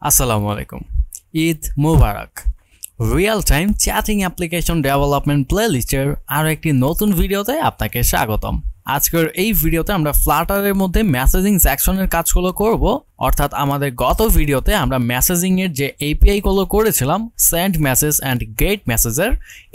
আসসালামু আলাইকুম। ঈদ মুবারক। Real time chatting application development প্লেলিস্টের আরও একটি নতুন ভিডিওতে আপনাকে স্বাগতম। আজকের এই ভিডিওতে আমরা ফ্লাটারের মধ্যে মেসেজিং সেকশনের কাজগুলো করব। অর্থাৎ আমাদের গত ভিডিওতে আমরা মেসেজিংয়ের যে এপিআইগুলো করেছিলাম, সেন্ড মেসেজ অ্যান্ড গেট মেসেজের,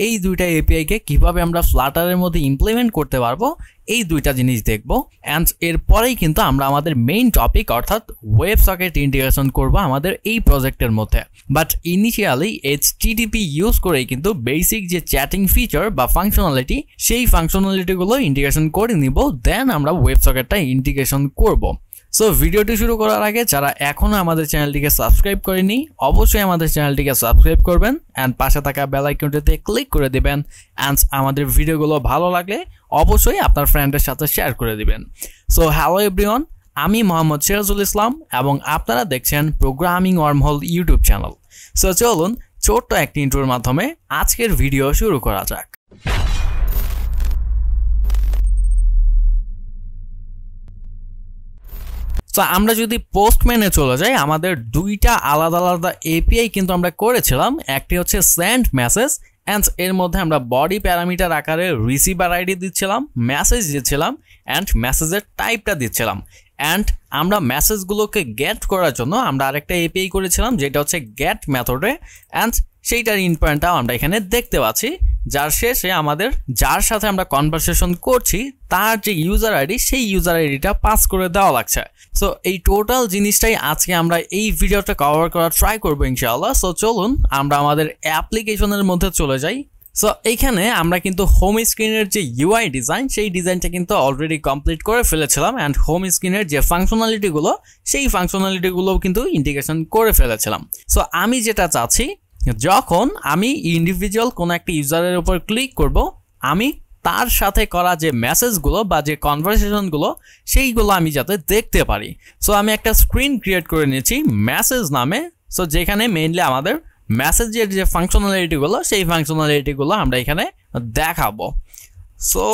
এই দুইটা এপিআইকে কীভাবে আমরা ফ্লাটারের মধ্যে ইমপ্লিমেন্ট করতে পারবো, এই দুইটা জিনিস দেখব। অ্যান্ড এরপরেই কিন্তু আমরা আমাদের মেইন টপিক অর্থাৎ ওয়েব সকেট ইন্টিগ্রেশন করব আমাদের এই প্রজেক্টের মধ্যে। বাট ইনিশিয়ালি HTTP ইউজ করেই কিন্তু বেসিক যে চ্যাটিং ফিচার বা ফাংশনালিটি, সেই ফাংশনালিটিগুলো ইন্টিগ্রেশন করে নিব, দেন আমরা ওয়েব সকেটটা ইন্টিগ্রেশন করব। সো ভিডিওটি শুরু করার আগে যারা এখনও আমাদের চ্যানেলটিকে সাবস্ক্রাইব করেনি, অবশ্যই আমাদের চ্যানেলটিকে সাবস্ক্রাইব করবেন অ্যান্ড পাশে থাকা বেল আইকনটিতে ক্লিক করে দিবেন। অ্যান্ড আমাদের ভিডিওগুলো ভালো লাগলে অবশ্যই আপনার ফ্রেন্ডের সাথে শেয়ার করে দিবেন। সো হ্যালো এভরিওয়ান, আমি মোহাম্মদ সিরাজুল ইসলাম এবং আপনারা দেখছেন programming wormhole YouTube channel. So চলুন ছোট্ট একটি ইন্ট্রোর মাধ্যমে আজকের ভিডিও শুরু করা যাক। তো আমরা যদি পোস্টম্যানে চলে যাই, আমাদের দুইটা আলাদা আলাদা এপিআই কিন্তু আমরা করেছিলাম। একটি হচ্ছে সেন্ড মেসেজ, অ্যান্ড এর মধ্যে আমরা বডি প্যারামিটার আকারে রিসিভার আইডি দিচ্ছিলাম, মেসেজ দিচ্ছিলাম অ্যান্ড মেসেজের টাইপটা দিচ্ছিলাম। অ্যান্ড আমরা মেসেজগুলোকে গেট করার জন্য আমরা আরেকটা এপিআই করেছিলাম যেটা হচ্ছে গেট মেথডে, অ্যান্ড সেইটার ইনপয়েন্টটাও আমরা এখানে দেখতে পাচ্ছি, যার শেষে আমাদের যার সাথে আমরা কনভারসেশন করছি তার যে ইউজার আইডি, সেই ইউজার আইডিটা পাস করে দেওয়া লাগছে। সো এই টোটাল জিনিসটাই আজকে আমরা এই ভিডিওটা কভার করার ট্রাই করবো ইনশাআল্লাহ। সো চলুন আমরা আমাদের অ্যাপ্লিকেশনের মধ্যে চলে যাই। সো এইখানে আমরা কিন্তু হোম স্ক্রিনের যে ইউআই ডিজাইন, সেই ডিজাইনটা কিন্তু অলরেডি কমপ্লিট করে ফেলেছিলাম, অ্যান্ড হোম স্ক্রিনের যে ফাংশনালিটিগুলো, সেই ফাংশনালিটিগুলোও কিন্তু ইন্টিগ্রেশন করে ফেলেছিলাম। সো আমি যেটা চাচ্ছি, যখন আমি ইন্ডিভিজুয়াল কোনো একটা ইউজারের উপর ক্লিক করব, আমি তার সাথে করা যে মেসেজগুলো বা যে কনভারসেশনগুলো, সেইগুলো আমি যাতে দেখতে পারি। সো আমি একটা স্ক্রিন ক্রিয়েট করে নিয়েছি মেসেজ নামে। সো যেখানে মেইনলি আমাদের মেসেজের যে ফাংশনালিটিগুলো, সেই ফাংশনালিটিগুলো আমরা এখানে দেখাবো। সো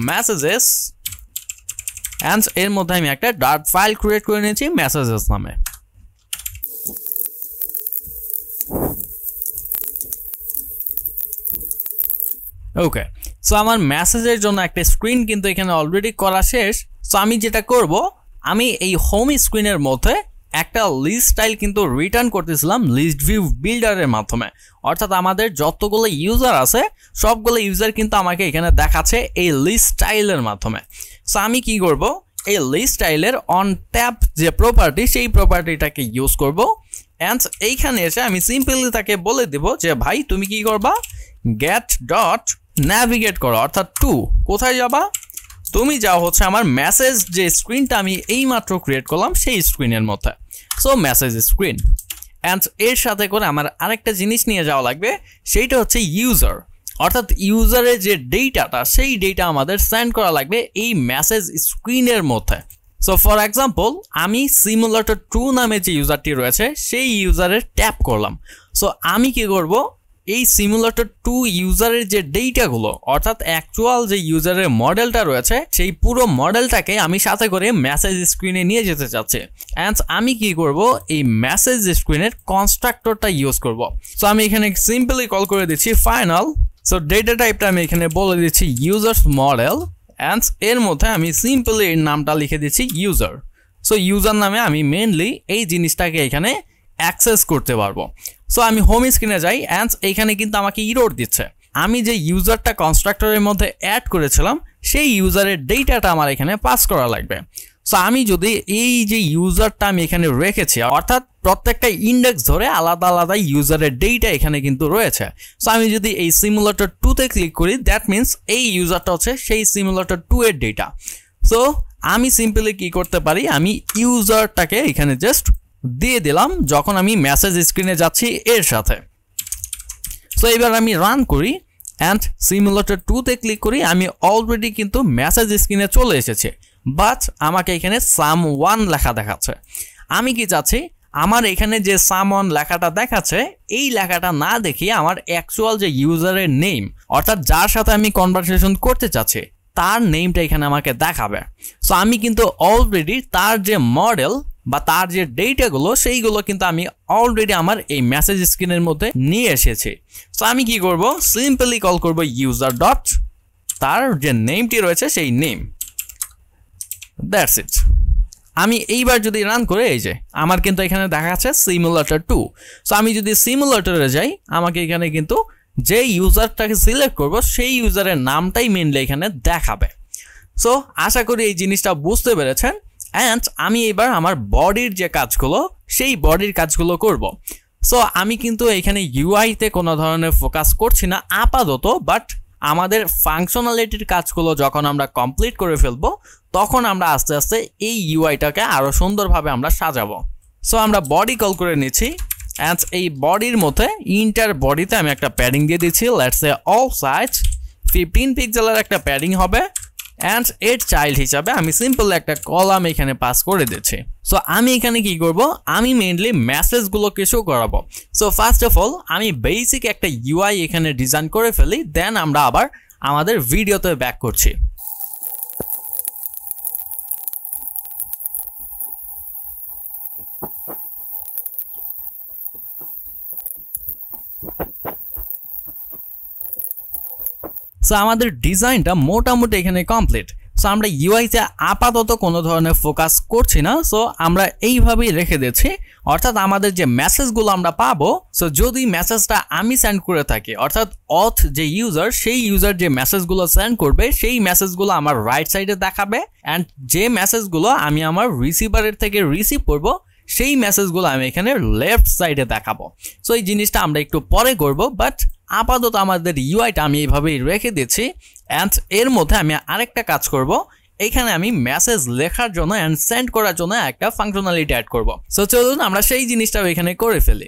মেসেজেস, অ্যান্ড এর মধ্যে আমি একটা ডট ফাইল ক্রিয়েট করে নিয়েছি মেসেজেস নামে। ওকে, সো আমার মেসেজের জন্য একটা স্ক্রিন কিন্তু এখানে অলরেডি করা শেষ। সো আমি যেটা করব, আমি এই হোম স্ক্রিনের মধ্যে একটা লিস্ট স্টাইল কিন্তু রিটার্ন করতেছিলাম লিস্ট ভিউ বিল্ডারের মাধ্যমে। অর্থাৎ আমাদের যতগুলো ইউজার আছে, সবগুলো ইউজার কিন্তু আমাকে এখানে দেখাচ্ছে এই লিস্ট স্টাইলের মাধ্যমে। সো আমি কি করব, এই লিস্ট স্টাইলের অন ট্যাপ যে প্রপার্টি, সেই প্রপার্টিটাকে ইউজ করব। অ্যান্ড এইখানে এসে আমি সিম্পলি তাকে বলে দেব যে ভাই তুমি কি করবা, গেট ডট ন্যাভিগেট করো, অর্থাৎ কোথায় যাবা, তুমি যাও হচ্ছে আমার মেসেজ যে স্ক্রিনটা আমি এইমাত্র ক্রিয়েট করলাম সেই স্ক্রিনের মধ্যে। সো মেসেজ স্ক্রিন, অ্যান্ড এর সাথে করে আমার আরেকটা জিনিস নিয়ে যাওয়া লাগবে, সেইটা হচ্ছে ইউজার। অর্থাৎ ইউজারের যে ডেটাটা, সেই ডেটা আমাদের সেন্ড করা লাগবে এই মেসেজ স্ক্রিনের মধ্যে। সো ফর এক্সাম্পল, আমি সিমুলেটর 2 নামে যে ইউজারটি রয়েছে, সেই ইউজারের ট্যাপ করলাম। সো আমি কি করব, এই সিমুলেটর 2 ইউজারের যে ডেটাগুলো, অর্থাৎ অ্যাকচুয়াল যে ইউজারের মডেলটা রয়েছে, সেই পুরো মডেলটাকে আমি সাথে করে মেসেজ স্ক্রিনে নিয়ে যেতে চাচ্ছি। অ্যান্ড আমি কি করব, এই মেসেজ স্ক্রিনের কনস্ট্রাক্টরটা ইউজ করব। সো আমি এখানে সিম্পলি কল করে দিচ্ছি ফাইনাল। সো ডেটা টাইপটা আমি এখানে বলে দিচ্ছি ইউজার্স মডেল, অ্যান্ড এর মধ্যে আমি সিম্পলি এর নামটা লিখে দিচ্ছি ইউজার। সো ইউজার নামে আমি মেনলি এই জিনিসটাকে এখানে অ্যাক্সেস করতে পারবো। সো আমি হোম স্ক্রিনে যাই, অ্যান্ড এইখানে কিন্তু আমাকে ইরর দিচ্ছে। আমি যে ইউজারটা কনস্ট্রাক্টরের মধ্যে অ্যাড করেছিলাম, সেই ইউজারের ডেটাটা আমার এখানে পাস করা লাগবে। সো আমি যদি এই যে ইউজারটা আমি এখানে রেখেছি, অর্থাৎ প্রত্যেকটা ইন্ডেক্স ধরে আলাদা আলাদা ইউজারের ডেটা এখানে কিন্তু রয়েছে। সো আমি যদি এই সিমুলেটর 2তে ক্লিক করি, দ্যাট মিনস এই ইউজারটা হচ্ছে সেই সিমুলেটর 2 এর ডেটা। সো আমি সিম্পলি কি করতে পারি, আমি ইউজারটাকে এখানে জাস্ট দিয়ে দিলাম যখন আমি মেসেজ স্ক্রিনে যাচ্ছি এর সাথে। সো এবার আমি রান করি অ্যান্ড সিমুলেটর 2তে ক্লিক করি, আমি অলরেডি কিন্তু মেসেজ স্ক্রিনে চলে এসেছে, বাট আমাকে এখানে সামওয়ান লেখা দেখাচ্ছে। আমি কি চাচ্ছি, আমার এখানে যে সামওয়ান লেখাটা দেখাচ্ছে, এই লেখাটা না দেখিয়ে আমার অ্যাকচুয়াল যে ইউজারের নেম, অর্থাৎ যার সাথে আমি কনভারসেশন করতে চাচ্ছি, তার নেমটা এখানে আমাকে দেখাবে। সো আমি কিন্তু অলরেডি তার যে মডেল বা তার যে ডেটাগুলো সেইগুলো কিন্তু আমি অলরেডি আমার এই মেসেজ স্ক্রিনের মধ্যে নিয়ে এসেছি। সো আমি কি করব, সিম্পলি কল করব ইউজার ডট তার যে নেমটি রয়েছে সেই নেম, দ্যাটস ইট। আমি এইবার যদি রান করে এই যে আমার কিন্তু এখানে দেখা যাচ্ছে সিমুলেটর 2। সো আমি যদি সিমুলেটরে যাই আমাকে এখানে কিন্তু যে ইউজারটাকে সিলেক্ট করব সেই ইউজারের নামটাই মেনলি এখানে দেখাবে। সো আশা করি এই জিনিসটা বুঝতে পেরেছেন। অ্যান্ড আমি এবার আমার বডির যে কাজগুলো সেই বডির কাজগুলো করব। সো আমি কিন্তু এখানে ইউআইতে কোনো ধরনের ফোকাস করছি না আপাতত, বাট আমাদের ফাংশনালিটির কাজগুলো যখন আমরা কমপ্লিট করে ফেলবো তখন আমরা আস্তে আস্তে এই ইউআইটাকে আরও সুন্দরভাবে আমরা সাজাবো। সো আমরা বডি কল করে নিচ্ছি অ্যান্ড এই বডির মধ্যে ইন্টার বডিতে আমি একটা প্যাডিং দিয়ে দিচ্ছি, লেটস সে অল সাইজ 15 পিক্সেলের একটা প্যাডিং হবে। অ্যান্ড এর চাইল্ড হিসাবে আমি সিম্পল একটা কলাম এখানে পাস করে দিচ্ছি। সো আমি এখানে কি করব, আমি মেইনলি মেসেজগুলোকে শো করাবো। সো ফার্স্ট অফ অল আমি বেসিক একটা ইউআই এখানে ডিজাইন করে ফেলি, দেন আমরা আবার আমাদের ভিডিওতে ব্যাক করছি। সো আমাদের ডিজাইনটা মোটামুটি এখানে কমপ্লিট। সো আমরা ইউআইতে আপাতত কোনো ধরনের ফোকাস করছি না, সো আমরা এইভাবেই রেখে দিচ্ছি। অর্থাৎ আমাদের যে মেসেজগুলো আমরা পাবো, সো যদি মেসেজটা আমি সেন্ড করে থাকি অর্থাৎ অথ যে ইউজার সেই ইউজার যে মেসেজগুলো সেন্ড করবে সেই মেসেজগুলো আমার রাইট সাইডে দেখাবে। অ্যান্ড যে মেসেজগুলো আমি আমার রিসিভারের থেকে রিসিভ করব সেই মেসেজগুলো আমি এখানে লেফট সাইডে দেখাবো। সো এই জিনিসটা আমরা একটু পরে করব, বাট আপাতত আমাদের ইউআইটা আমি এইভাবেই রেখে দিচ্ছি। অ্যান্ড এর মধ্যে আমি আরেকটা কাজ করব, এখানে আমি মেসেজ লেখার জন্য অ্যান্ড সেন্ড করার জন্য একটা ফাংশনালিটি অ্যাড করব। সো চলুন আমরা সেই জিনিসটাও এখানে করে ফেলি।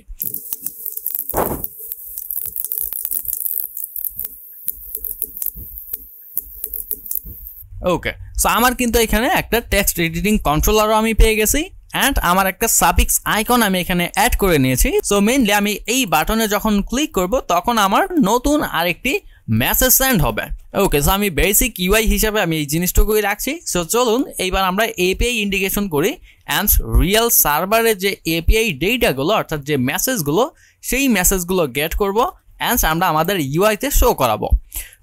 ওকে, সো আমার কিন্তু এখানে একটা টেক্সট এডিটিং কন্ট্রোলারও আমি পেয়ে গেছি অ্যান্ড আমার একটা সাফিক্স আইকন আমি এখানে অ্যাড করে নিয়েছি। সো মেইনলি আমি এই বাটনে যখন ক্লিক করব তখন আমার নতুন আরেকটি মেসেজ সেন্ড হবে। ওকে, সো আমি বেসিক ইউআই হিসাবে আমি এই জিনিসটুকুই রাখছি। সো চলুন এইবার আমরা এপিআই ইন্ডিকেশন করি অ্যান্ড রিয়েল সার্ভারের যে এপিআই ডেটাগুলো অর্থাৎ যে মেসেজগুলো সেই মেসেজগুলো গেট করব অ্যান্ড আমরা আমাদের ইউআইতে শো করাবো।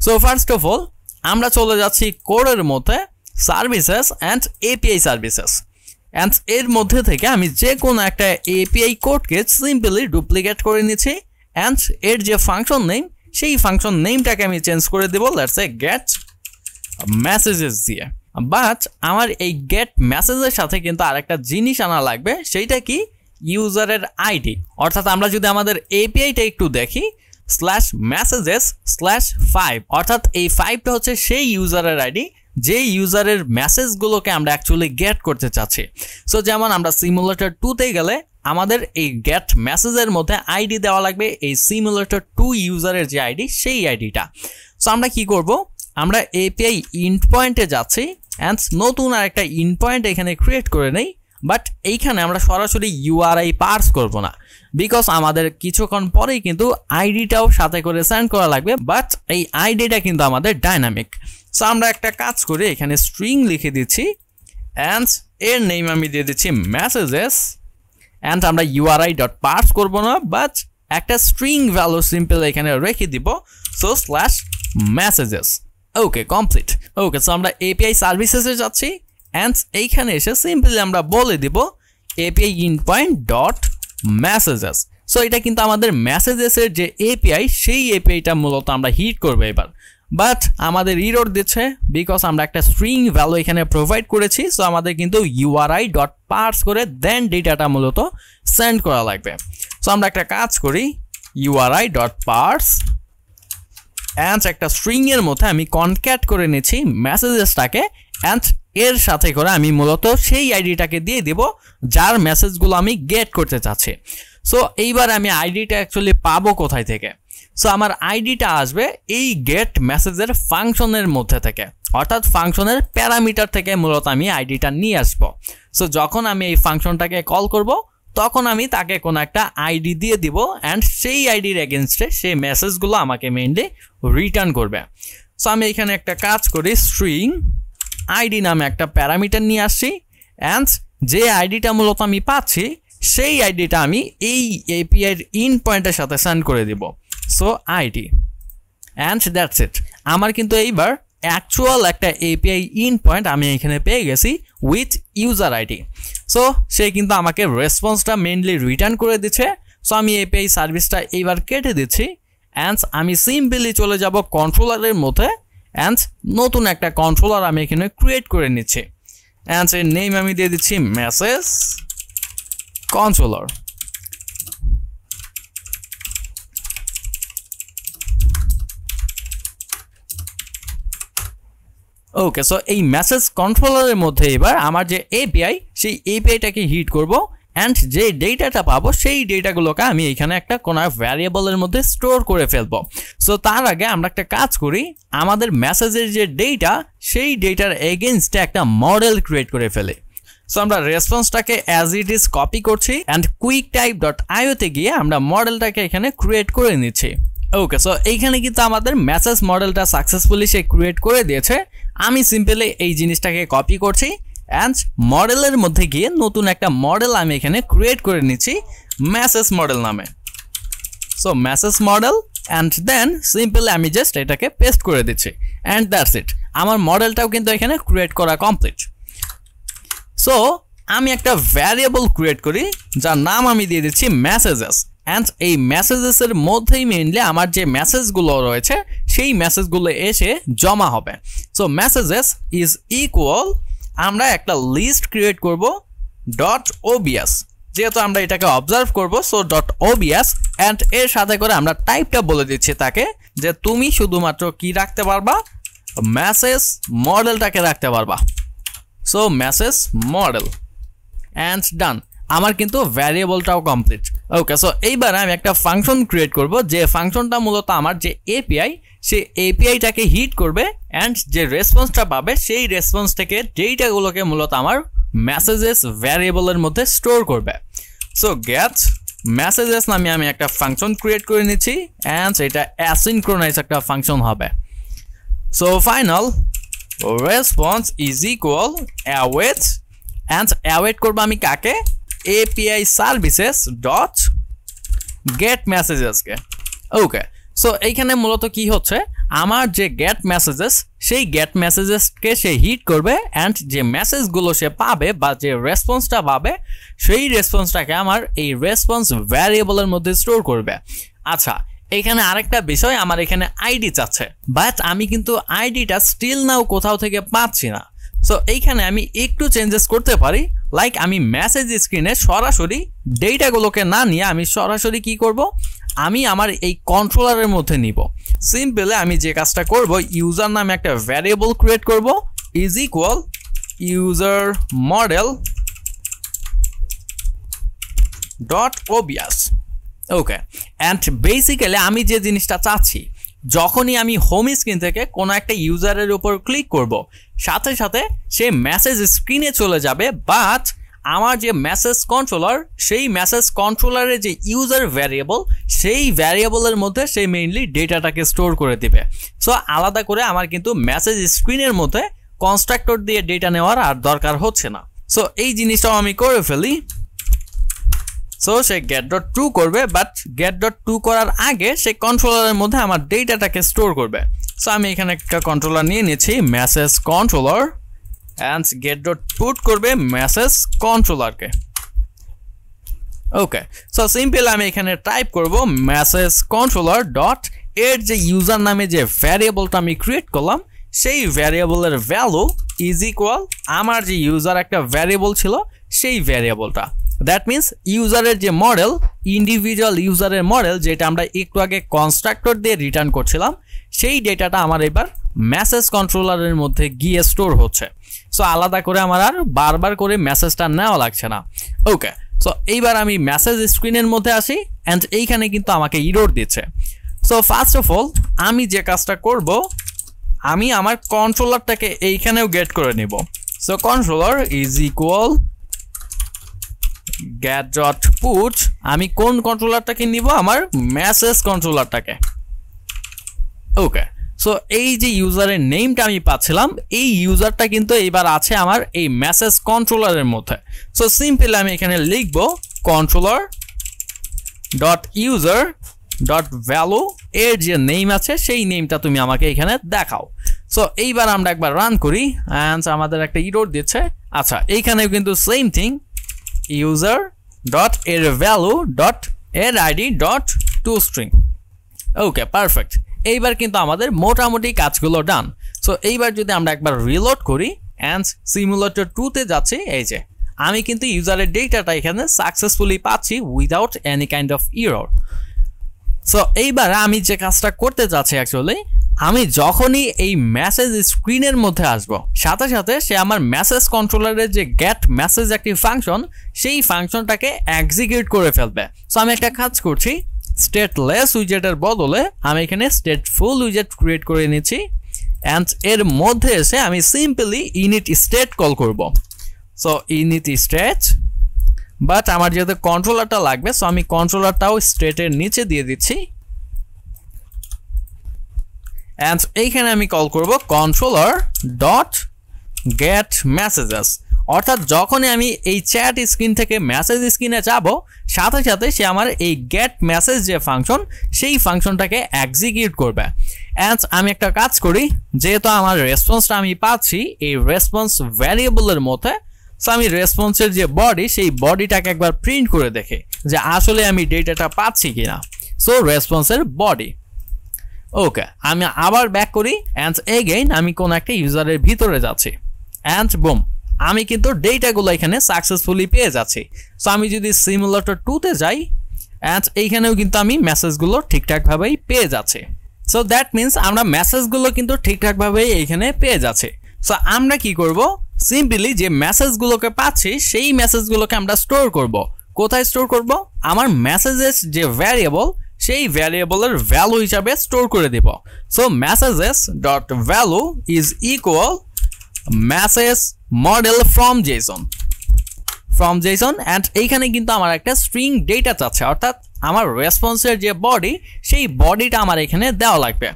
সো ফার্স্ট অফ অল আমরা চলে যাচ্ছি কোডের মধ্যে services and API services. And এর মধ্যে থেকে আমি যে কোনো একটা এপিআই কোডকে সিম্পলি ডুপ্লিকেট করে নিচ্ছি অ্যান্ড এর যে ফাংশন নেম সেই ফাংশন নেমটাকে আমি চেঞ্জ করে দেবো, লেটস সে গেট মেসেজেস দিয়ে। বাট আমার এই গেট মেসেজের সাথে কিন্তু আরেকটা জিনিস আনা লাগবে, সেইটা কি ইউজারের আইডি। অর্থাৎ আমরা যদি আমাদের এপিআইটা একটু দেখি /messages/5 অর্থাৎ এই 5টা হচ্ছে সেই ইউজারের আইডি যে ইউজারের মেসেজগুলোকে আমরা অ্যাকচুয়ালি গেট করতে চাচ্ছি। সো যেমন আমরা সিমুলেটর 2তে গেলে আমাদের এই গেট মেসেজের মধ্যে আইডি দেওয়া লাগবে এই সিমুলেটর 2 ইউজারের যে আইডি সেই আইডিটা। সো আমরা কি করব, আমরা এপিআই ইন্ট পয়েন্টে যাচ্ছি অ্যান্ড নতুন আর একটা ইন্ট পয়েন্ট এখানে ক্রিয়েট করে নেই। বাট এইখানে আমরা সরাসরি ইউআরআই পার্স করব না, বিকজ আমাদের কিছুক্ষণ পরেই কিন্তু আইডিটাও সাথে করে সেন্ড করা লাগবে। বাট এই আইডিটা কিন্তু আমাদের ডাইনামিক। সো আমরা একটা কাজ করে এখানে স্ট্রিং লিখে দিচ্ছি অ্যান্ড এর নেম আমি দিয়ে দিচ্ছি মেসেজেস অ্যান্ড আমরা ইউআরআই ডট পার্স করবো না, বাট একটা স্ট্রিং ভ্যালু সিম্পল এখানে রেখে দিব। So /messages। ওকে, কমপ্লিট। ওকে, সো আমরা এপিআই সার্ভিসেসে যাচ্ছি অ্যান্ড এইখানে এসে সিম্পলি আমরা বলে দিব API in point dot messages. So এটা কিন্তু আমাদের মেসেজেসের যে এপিআই সেই এপিআইটা মূলত আমরা হিট করবো এবার। বাট আমাদের ইরর দিচ্ছে বিকজ আমরা একটা স্ট্রিং ভ্যালু এখানে প্রোভাইড করেছি। সো আমাদের কিন্তু ইউআরআই ডট পার্স করে দেন ডেটাটা মূলত সেন্ড করা লাগবে। সো আমরা একটা কাজ করি ইউআরআই ডট পার্স অ্যান্ড একটা স্ট্রিংয়ের মধ্যে আমি কনক্যাট করে নিচ্ছি মেসেজেসটাকে অ্যান্ড এর সাথে করে আমি মূলত সেই আইডিটাকে দিয়ে দেব যার মেসেজগুলো আমি গেট করতে চাচ্ছি। সো এইবার আমি আইডিটা অ্যাকচুয়ালি পাবো কোথায় থেকে? সো আমার আইডিটা আসবে এই গেট মেসেজের ফাংশনের মধ্যে থেকে, অর্থাৎ ফাংশনের প্যারামিটার থেকে মূলত আমি আইডিটা নিয়ে আসবো। সো যখন আমি এই ফাংশনটাকে কল করব তখন আমি তাকে কোনো একটা আইডি দিয়ে দিব অ্যান্ড সেই আইডির এগেনস্টে সেই মেসেজগুলো আমাকে মেইনলি রিটার্ন করবে। সো আমি এখানে একটা কাজ করি, স্ট্রিং আইডি নামে একটা প্যারামিটার নিয়ে আসছি অ্যান্ড যে আইডিটা মূলত আমি পাচ্ছি সেই আইডিটা আমি এই এপিআই ইন পয়েন্টের সাথে সেন্ড করে দিব। So ID and that's it. আমার কিন্তু এইবার অ্যাকচুয়াল একটা এপিআই ইন পয়েন্ট আমি এখানে পেয়ে গেছি উইথ ইউজার আইডি। সো সে কিন্তু আমাকে রেসপন্সটা মেইনলি রিটার্ন করে দিচ্ছে। সো আমি এপিআই সার্ভিসটা এইবার কেটে দিচ্ছি অ্যান্ড আমি সিম্পলি চলে যাব কন্ট্রোলারের মধ্যে অ্যান্ড নতুন একটা কন্ট্রোলার আমি এখানে ক্রিয়েট করে নিচ্ছি অ্যান্ড এর নেম আমি দিয়ে দিচ্ছি মেসেজ কন্ট্রোলার। ওকে, সো এই মেসেজ কন্ট্রোলারের মধ্যে এবার আমার যে এপিআই সেই এপিআইটাকে হিট করব অ্যান্ড যে ডেটাটা পাবো সেই ডেটাগুলোকে আমি এখানে একটা কোনো ভ্যারিয়েবলের মধ্যে স্টোর করে ফেলবো। সো তার আগে আমরা একটা কাজ করি, আমাদের মেসেজের যে ডেটা সেই ডেটার এগেইনস্টে একটা মডেল ক্রিয়েট করে ফেলে। সো আমরা রেসপন্সটাকে অ্যাজ ইট ইজ কপি করছি অ্যান্ড QuickType.io তে গিয়ে আমরা মডেলটাকে এখানে ক্রিয়েট করে নিচ্ছি। ওকে, সো এইখানে কিন্তু আমাদের মেসেজ মডেলটা সাকসেসফুলি সে ক্রিয়েট করে দিয়েছে। আমি সিম্পলি এই জিনিসটাকে কপি করছি অ্যান্ড মডেলের মধ্যে গিয়ে নতুন একটা মডেল আমি এখানে ক্রিয়েট করে নিচ্ছি মেসেজ মডেল নামে। So message model and then simply আমি জাস্ট এটাকে পেস্ট করে দিচ্ছি অ্যান্ড দ্যাটস ইট। আমার মডেলটাও কিন্তু এখানে ক্রিয়েট করা কমপ্লিট। সো আমি একটা ভ্যারিয়েবল ক্রিয়েট করি যার নাম আমি দিয়ে দিচ্ছি মেসেজেস অ্যান্ড এই মেসেজেসের মধ্যেই মেইনলি আমার যে মেসেজগুলো রয়েছে সেই মেসেজগুলো এসে জমা হবে। সো মেসেজেস ইজ ইকুয়াল আমরা একটা লিস্ট ক্রিয়েট করব .obs, যেহেতু আমরা এটাকে অবজার্ভ করব। সো .obs অ্যান্ড এর সাথে করে আমরা টাইপটা বলে দিচ্ছি তাকে যে তুমি শুধুমাত্র কি রাখতে পারবা, মেসেজ মডেলটাকে রাখতে পারবা। সো মেসেজ মডেল অ্যান্ড ডান, আমার কিন্তু ভ্যারিয়েবলটাও কমপ্লিট। ওকে, সো এইবার আমি একটা ফাংশন ক্রিয়েট করব যে ফাংশনটা মূলত আমার যে এপিআই সেই এপিআইটাকে হিট করবে অ্যান্ড যে রেসপন্সটা পাবে সেই রেসপন্স থেকে ডেটাগুলোকে মূলত আমার মেসেজেস ভ্যারিয়েবলের মধ্যে স্টোর করবে। সো গেট মেসেজেস নামে আমি একটা ফাংশন ক্রিয়েট করে নিচ্ছি অ্যান্ড এটা অ্যাসিনক্রোনাইজ একটা ফাংশন হবে। So final response is equal await and await করবো আমি কাকে, এপিআই সার্ভিসেস ডট গেট মেসেজেসকে। ওকে, সো এইখানে মূলত কি হচ্ছে, আমার যে গেট মেসেজেস সেই গেট মেসেজেসকে সে হিট করবে অ্যান্ড যে মেসেজগুলো সে পাবে বা যে রেসপন্সটা পাবে সেই রেসপন্সটাকে আমার এই রেসপন্স ভ্যারিয়েবলের মধ্যে স্টোর করবে। আচ্ছা, এখানে আরেকটা বিষয়, আমার এখানে আইডি চাচ্ছে বাট আমি কিন্তু আইডিটা স্টিল নাও কোথাও থেকে পাচ্ছি না। সো এইখানে আমি একটু চেঞ্জেস করতে পারি, লাইক আমি মেসেজ স্ক্রিনে সরাসরি ডেটাগুলোকে না নিয়ে আমি সরাসরি কি করব, আমি আমার এই কন্ট্রোলারের মধ্যে নিব। সিম্পলি আমি যে কাজটা করব, ইউজার নামে একটা ভ্যারিয়েবল ক্রিয়েট করব is equal user model dot obs। Okay, and basically আমি যে জিনিসটা চাচ্ছি, যখনই আমি হোম স্ক্রিন থেকে কোনো একটা ইউজারের উপর ক্লিক করব সাথে সাথে সে মেসেজ স্ক্রিনে চলে যাবে, বাট আমার যে মেসেজ কন্ট্রোলার সেই মেসেজ কন্ট্রোলারের যে ইউজার ভ্যারিয়েবল সেই ভ্যারিয়েবলের মধ্যে সে মেইনলি ডেটাটাকে স্টোর করে দিবে। সো আলাদা করে আমার কিন্তু মেসেজ স্ক্রিনের মধ্যে কনস্ট্রাক্টর দিয়ে ডেটা নেওয়ার আর দরকার হচ্ছে না। সো এই জিনিসটাও আমি করে ফেলি। সো সে get.to করবে, বাট get.to করার আগে সে কন্ট্রোলারের মধ্যে আমার ডেটাটাকে স্টোর করবে। সো আমি এখানে একটা কন্ট্রোলার নিয়ে নিচ্ছি মেসেজ কন্ট্রোলার অ্যান্ড get.put করবে মেসেজ কন্ট্রোলারকে। ওকে, সো সিম্পল আমি এখানে টাইপ করব মেসেজ কন্ট্রোলার ডট এর যে ইউজার নামে যে ভ্যারিয়েবলটা আমি ক্রিয়েট করলাম সেই ভ্যারিয়েবলের ভ্যালু ইজ ইকুয়াল আমার যে ইউজার একটা ভ্যারিয়েবল ছিল সেই ভ্যারিয়েবলটা। দ্যাট মিনস ইউজারের যে মডেল, ইন্ডিভিজুয়াল ইউজারের মডেল যেটা আমরা একটু আগে কনস্ট্রাক্টর দিয়ে রিটার্ন করছিলাম, সেই ডেটাটা আমার এবার মেসেজ কন্ট্রোলারের মধ্যে গিয়ে স্টোর হচ্ছে। সো আলাদা করে আমার আর বারবার করে মেসেজটা নেওয়া লাগছে না। ওকে, সো এইবার আমি মেসেজ স্ক্রিনের মধ্যে আসি অ্যান্ড এইখানে কিন্তু আমাকে ইরর দিচ্ছে। সো ফার্স্ট অফ অল আমি যে কাজটা করব, আমি আমার কন্ট্রোলারটাকে এইখানেও গেট করে নিব। So controller is equal get.put, আমি কোন কন্ট্রোলারটাকে নিব, আমার মেসেজ কন্ট্রোলারটাকে। ওকে, সো এই যে ইউজারের নেমটা আমি পাচ্ছিলাম এই ইউজারটা কিন্তু এবার আছে আমার এই মেসেজ কন্ট্রোলারের মধ্যে। সো সিম্পল আমি এখানে লিখব controller dot user dot value এর যে নেম আছে সেই নেমটা তুমি আমাকে এখানে দেখাও। সো এইবার আমরা একবার রান করি অ্যান্ড আমাদের একটা ইরর দিচ্ছে। আচ্ছা এইখানেও কিন্তু সেম থিং ইউজার ডট এর ভ্যালু ডট এর ID dot two string. Okay perfect, এইবার কিন্তু আমাদের মোটামুটি কাজগুলো ডান। সো এইবার যদি আমরা একবার রিলোড করি অ্যান্ড সিমুলেটর 2-তে যাচ্ছি, এই যে আমি কিন্তু ইউজারের ডেটাটা এখানে সাকসেসফুলি পাচ্ছি without any kind of error. So এইবার আমি যে কাজটা করতে যাচ্ছি অ্যাকচুয়ালি, আমি যখনই এই মেসেজ স্ক্রিনের মধ্যে আসবো সাথে সাথে সে আমার মেসেজ কন্ট্রোলারের যে গেট মেসেজ একটি ফাংশন সেই ফাংশনটাকে এক্সিকিউট করে ফেলবে। সো আমি একটা কাজ করছি, স্টেটলেস উইজেটের বদলে আমি এখানে স্টেটফুল উইজেট ক্রিয়েট করে নিচ্ছি অ্যান্ড এর মধ্যে এসে আমি সিম্পলি ইনিট স্টেট কল করব। সো ইনিট স্টেট, বাট আমার যেহেতু কন্ট্রোলারটা লাগবে সো আমি কন্ট্রোলারটাও স্টেটের নিচে দিয়ে দিচ্ছি অ্যান্ড এইখানে আমি কল করব কন্ট্রোলার ডট গেট মেসেজেস। অর্থাৎ যখনই আমি এই চ্যাট স্ক্রিন থেকে মেসেজ স্ক্রিনে যাব সাথে সাথে সে আমার এই গেট মেসেজ যে ফাংশন সেই ফাংশনটাকে এক্সিকিউট করবে। অ্যান্ড আমি একটা কাজ করি, যেহেতু আমার রেসপন্সটা আমি পাচ্ছি এই রেসপন্স ভ্যারিয়েবলের মধ্যে, সো আমি রেসপন্সের যে বডি সেই বডিটাকে একবার প্রিন্ট করে দেখি যে আসলে আমি ডেটাটা পাচ্ছি কিনা। So রেসপন্সের body. ওকে, আমি আবার ব্যাক করি অ্যান্ড এগেইন আমি কোন একটা ইউজারের ভিতরে যাচ্ছি অ্যান্ড বুম আমি কিন্তু ডেটাগুলো এখানে সাকসেসফুলি পেয়ে যাচ্ছি। সো আমি যদি সিমুলেটর 2-তে যাই অ্যান্ড এইখানেও কিন্তু আমি মেসেজগুলো ঠিকঠাকভাবেই পেয়ে যাচ্ছি। সো দ্যাট মিনস আমরা মেসেজগুলো কিন্তু ঠিকঠাকভাবেই এইখানে পেয়ে যাচ্ছি। সো আমরা কি করব, সিম্পলি যে মেসেজগুলোকে পাচ্ছি সেই মেসেজগুলোকে আমরা স্টোর করব। কোথায় স্টোর করব, আমার মেসেজেস যে ভ্যারিয়েবল সেই ভ্যারিয়েবলের ভ্যালু হিসাবে স্টোর করে দেব। So messages dot value is equal message model from JSON and এইখানে কিন্তু আমার একটা স্ট্রিং ডেটা চাচ্ছে, অর্থাৎ আমার রেসপন্সের যে বডি সেই বডিটা আমার এখানে দেওয়া লাগবে।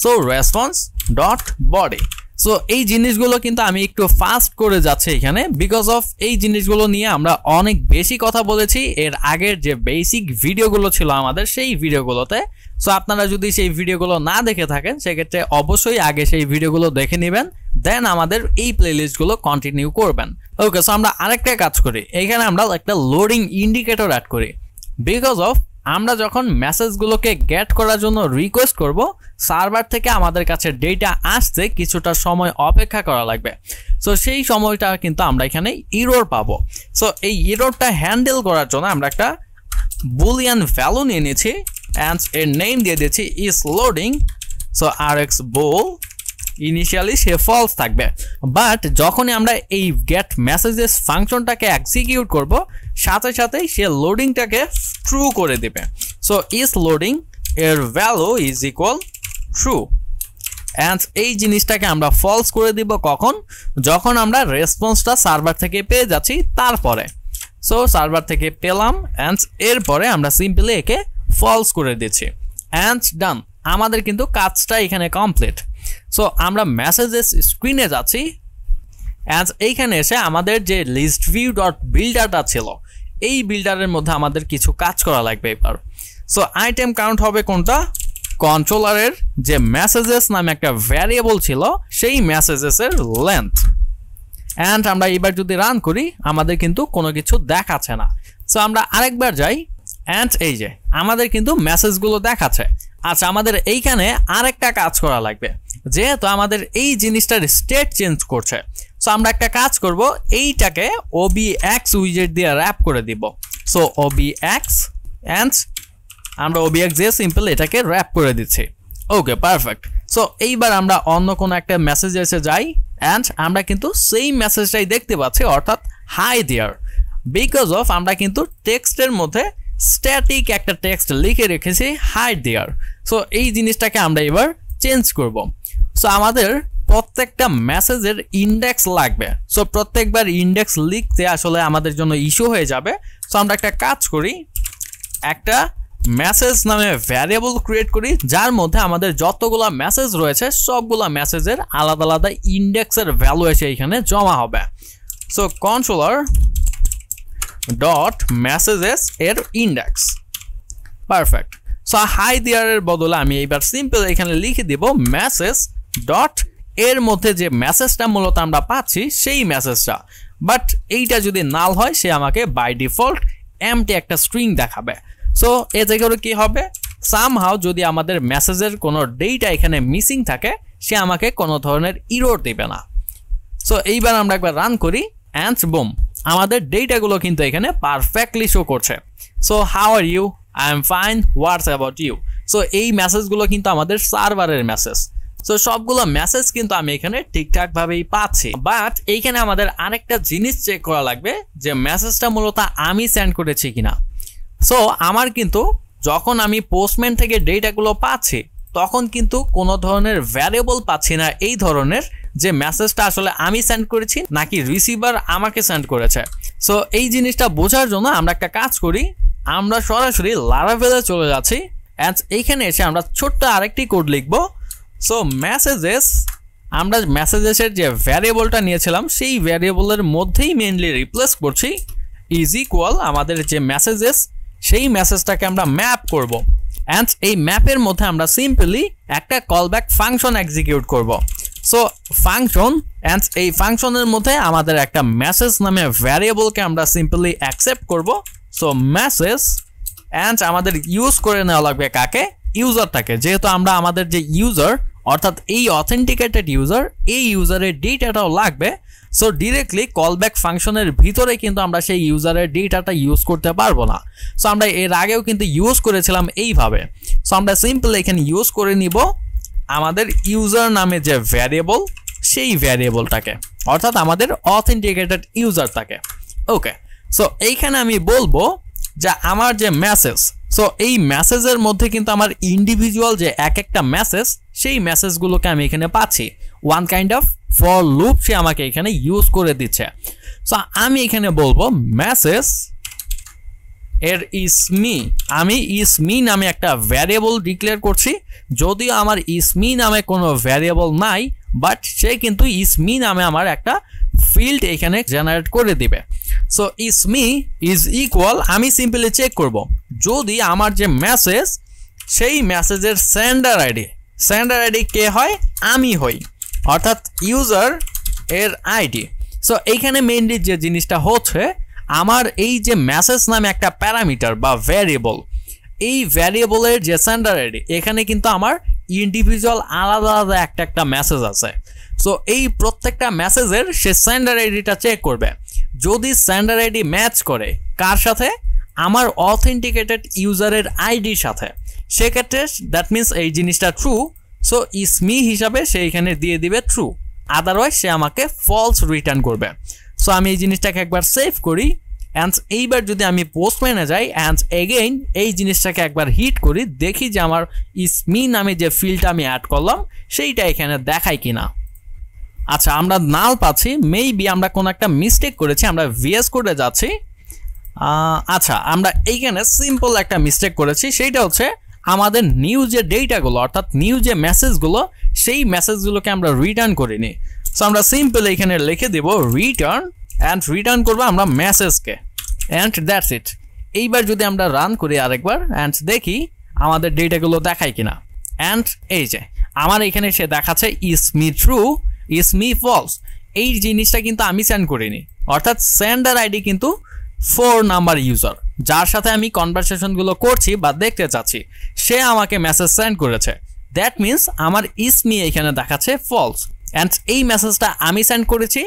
So response dot body. So এই জিনিসগুলো কিন্তু আমি একটু ফাস্ট করে যাচ্ছি এখানে, বিকজ অফ এই জিনিসগুলো নিয়ে আমরা অনেক বেশি কথা বলেছি এর আগের যে বেসিক ভিডিওগুলো ছিল আমাদের সেই ভিডিওগুলোতে। সো আপনারা যদি সেই ভিডিওগুলো না দেখে থাকেন সেক্ষেত্রে অবশ্যই আগে সেই ভিডিওগুলো দেখে নেবেন, দেন আমাদের এই প্লেলিস্টগুলো কন্টিনিউ করবেন। ওকে, সো আমরা আরেকটা কাজ করি, এখানে আমরা একটা লোডিং ইন্ডিকেটর অ্যাড করি, বিকজ অফ আমরা যখন মেসেজগুলোকে গেট করার জন্য রিকোয়েস্ট করব সার্ভার থেকে আমাদের কাছে ডেটা আসতে কিছুটা সময় অপেক্ষা করা লাগবে। সো সেই সময়টা কিন্তু আমরা এখানে ইরর পাবো। সো এই ইররটা হ্যান্ডেল করার জন্য আমরা একটা বুলিয়ান ভ্যালু নিয়ে নিয়েছি অ্যান্ড এর নেম দিয়ে দিয়েছি is loading. So rx bool initially সে ফলস থাকবে, বাট যখনই আমরা এই গেট মেসেজেস ফাংশনটাকে এক্সিকিউট করব সাথে সাথেই সে লোডিংটাকে ট্রু করে দেবে। সো ইজ লোডিং এর value is equal true and এই জিনিসটাকে আমরা ফলস করে দিব কখন, যখন আমরা রেসপন্সটা সার্ভার থেকে পেয়ে যাচ্ছি তারপরে। সো সার্ভার থেকে পেলাম অ্যান্ড এরপরে আমরা সিম্পলি একে ফলস করে দিচ্ছি অ্যান্ড ডান, আমাদের কিন্তু কাজটা এখানে কমপ্লিট। সো আমরা মেসেজেস স্ক্রিনে যাচ্ছি অ্যান্ড এইখানে এসে আমাদের যে লিস্ট ভিউ ডট বিল্ডারটা ছিল এই বিল্ডারের মধ্যে আমাদের কিছু কাজ করা লাগবে এবার। সো আইটেম কাউন্ট হবে কোনটা, কন্ট্রোলারের যে মেসেজেস নামে একটা ভ্যারিয়েবল ছিল সেই মেসেজেসের লেন্থ। অ্যান্ড আমরা এবার যদি রান করি আমাদের কিন্তু কোনো কিছু দেখাচ্ছে না। সো আমরা আরেকবার যাই অ্যান্ড এই যে আমাদের কিন্তু মেসেজগুলো দেখাচ্ছে। আচ্ছা, আমাদের এইখানে আরেকটা কাজ করা লাগবে, যেহেতু আমাদের এই জিনিসটার স্টেট চেঞ্জ করছে। সো আমরা একটা কাজ করব, এইটাকে obx উইজেট দিয়ে র্যাপ করে দিব। সো obx অ্যান্ড আমরা obx দিয়ে সিম্পল এটাকে র্যাপ করে দিচ্ছি। Okay perfect. সো এইবার আমরা অন্য কোনো একটা মেসেজ এসে যাই অ্যান্ড আমরা কিন্তু সেই মেসেজটাই দেখতে পাচ্ছি, অর্থাৎ হাই দেয়ার, বিকজ অফ আমরা কিন্তু টেক্সটের মধ্যে স্ট্যাটিক একটা টেক্সট লিখে রেখেছি হাই দেয়ার। সো এই জিনিসটাকে আমরা এবার চেঞ্জ করব। সো আমাদের প্রত্যেকটা মেসেজের ইন্ডেক্স লাগবে। সো প্রত্যেকবার ইন্ডেক্স লিখতে আসলে আমাদের জন্য ইস্যু হয়ে যাবে। সো আমরা একটা কাজ করি, একটা মেসেজ নামে ভ্যারিয়েবল ক্রিয়েট করি, যার মধ্যে আমাদের যতগুলা মেসেজ রয়েছে সবগুলা মেসেজের আলাদা আলাদা ইন্ডেক্সের ভ্যালু এসে এখানে জমা হবে। সো কন্ট্রোলার ডট মেসেজেস এর ইন্ডেক্স, পারফেক্ট। সো হাই দেয়ারের বদলে আমি এইবার সিম্পল এখানে লিখে দিব মেসেজ ডট এর মধ্যে যে মেসেজটা মূলত আমরা পাচ্ছি সেই মেসেজটা, বাট এইটা যদি নাল হয় সে আমাকে বাই ডিফল্ট এমটি একটা স্ট্রিং দেখাবে। সো এতে করে কি হবে, সামহাউ যদি আমাদের মেসেজের কোনো ডেটা এখানে মিসিং থাকে সে আমাকে কোনো ধরনের ইরর দিবে না। সো এইবার আমরা একবার রান করি অ্যান্ড বুম, আমাদের ডেটাগুলো কিন্তু এখানে পারফেক্টলি শো করছে। So how are you, I am fine, what's about you. So এই মেসেজগুলো কিন্তু আমাদের সার্ভারের মেসেজ। সো সবগুলো মেসেজ কিন্তু আমি এখানে ঠিকঠাকভাবেই পাচ্ছি, বাট এইখানে আমাদের আরেকটা জিনিস চেক করা লাগবে যে মেসেজটা মূলত আমি সেন্ড করেছি কিনা। সো আমার কিন্তু যখন আমি পোস্টম্যান থেকে ডেটাগুলো পাচ্ছি তখন কিন্তু কোনো ধরনের ভ্যারিয়েবল পাচ্ছি না এই ধরনের যে মেসেজটা আসলে আমি সেন্ড করেছি নাকি রিসিভার আমাকে সেন্ড করেছে। সো এই জিনিসটা বোঝার জন্য আমরা একটা কাজ করি, আমরা সরাসরি লারাভেলে চলে যাচ্ছি অ্যান্ড এইখানে এসে আমরা ছোট্ট আরেকটি কোড লিখবো। সো মেসেজেস, আমরা মেসেজেসের যে ভ্যারিয়েবলটা নিয়েছিলাম সেই ভ্যারিয়েবলের মধ্যেই মেইনলি রিপ্লেস করছি ইজ ইকুয়াল আমাদের যে মেসেজেস সেই মেসেজটাকে আমরা ম্যাপ করব অ্যান্ড এই ম্যাপের মধ্যে আমরা সিম্পলি একটা কলব্যাক ফাংশন এক্সিকিউট করব। সো ফাংশন অ্যান্ড এই ফাংশনের মধ্যে আমাদের একটা মেসেজ নামে ভ্যারিয়েবলকে আমরা সিম্পলি অ্যাকসেপ্ট করব। সো মেসেজ অ্যান্ড আমাদের ইউজ করে নেওয়া লাগবে কাকে, ইউজারটাকে, যেহেতু আমরা আমাদের যে ইউজার অর্থাৎ এই অথেন্টিকেটেড ইউজার, এই ইউজারের ডেটাটাও লাগবে। সো ডিরেক্টলি কলব্যাক ফাংশনের ভিতরে কিন্তু আমরা সেই ইউজারের ডেটাটা ইউজ করতে পারবো না। সো আমরা এর আগেও কিন্তু ইউজ করেছিলাম এইভাবে। সো আমরা সিম্পল এখানে ইউজ করে নিব আমাদের ইউজার নামে যে ভ্যারিয়েবল সেই ভ্যারিয়েবলটাকে, অর্থাৎ আমাদের অথেন্টিকেটেড ইউজারটাকে। ওকে, সো এইখানে আমি বলবো যে আমার যে মেসেজ, সো এই মেসেজের মধ্যে কিন্তু আমার ইন্ডিভিজুয়াল যে এক একটা মেসেজ সেই মেসেজগুলোকে আমি এখানে পাচ্ছি। One kind of for loop সে আমাকে এখানে ইউজ করে দিচ্ছে। সো আমি এখানে বলবো মেসেজ এর ইসমি, আমি ইসমি নামে একটা ভ্যারিয়েবল ডিক্লেয়ার করছি, যদিও আমার ইসমি নামে কোনো ভ্যারিয়েবল নাই, বাট সে কিন্তু ইসমি নামে আমার একটা ফিল্ড এখানে জেনারেট করে দিবে। সো ইসমি ইজ ইকুয়াল, আমি সিম্পলি চেক করব যদি আমার যে মেসেজ সেই মেসেজের সেন্ডার আইডি কে হয়, আমি হই, অর্থাৎ ইউজার এর আইডি। সো এইখানে মেইনলি যে জিনিসটা হচ্ছে, আমার এই যে মেসেজ নামে একটা প্যারামিটার বা ভ্যারিয়েবল, এই ভ্যারিয়েবলের যে সেন্ডার আইডি, এখানে কিন্তু আমার ইন্ডিভিজুয়াল আলাদা আলাদা একটা মেসেজ আছে। সো এই প্রত্যেকটা মেসেজের সে সেন্ডার আইডিটা চেক করবে, যদি সেন্ডার আইডি ম্যাচ করে কার সাথে, আমার অথেন্টিকেটেড ইউজারের আইডির সাথে, সেক্ষেত্রে দ্যাট মিনস এই জিনিসটা ট্রু। সো ইসমি হিসাবে সে এখানে দিয়ে দিবে ট্রু, আদারওয়াইজ সে আমাকে ফলস রিটার্ন করবে। সো আমি এই জিনিসটাকে একবার সেভ করি অ্যান্ড এইবার যদি আমি পোস্টম্যানে যাই অ্যান্ড এগেইন এই জিনিসটাকে একবার হিট করি, দেখি যে আমার ইসমি নামে যে ফিল্ডটা আমি অ্যাড করলাম সেইটা এখানে দেখায় কিনা। আচ্ছা, আমরা নাল পাচ্ছি, মেবি আমরা কোনো একটা মিস্টেক করেছি, আমরা ভিএস কোডে যাচ্ছি। আচ্ছা, আমরা এইখানে সিম্পল একটা মিস্টেক করেছি, সেইটা হচ্ছে আমাদের নিউ যে ডেটাগুলো অর্থাৎ নিউ যে মেসেজগুলো সেই মেসেজগুলোকে আমরা রিটার্ন করিনি। সো আমরা সিম্পল এখানে লিখে দেব রিটার্ন অ্যান্ড রিটার্ন করবো আমরা মেসেজকে অ্যান্ড দ্যাটস ইট। এইবার যদি আমরা রান করি আরেকবার অ্যান্ড দেখি আমাদের ডেটাগুলো দেখায় কিনা, অ্যান্ড এই যে আমার এখানে সে দেখাচ্ছে ইসমি ট্রু, ইসমি ফলস। এই জিনিসটা কিন্তু আমি সেন্ড করিনি, অর্থাৎ সেন্ডার আইডি কিন্তু 4 নাম্বার ইউজার, যার সাথে আমি কনভারসেশনগুলো করছি বা দেখতে চাচ্ছি, সে আমাকে মেসেজ সেন্ড করেছে। দ্যাট মিনস আমার ইসমি এখানে দেখাচ্ছে ফলস অ্যান্ড এই মেসেজটা আমি সেন্ড করেছি,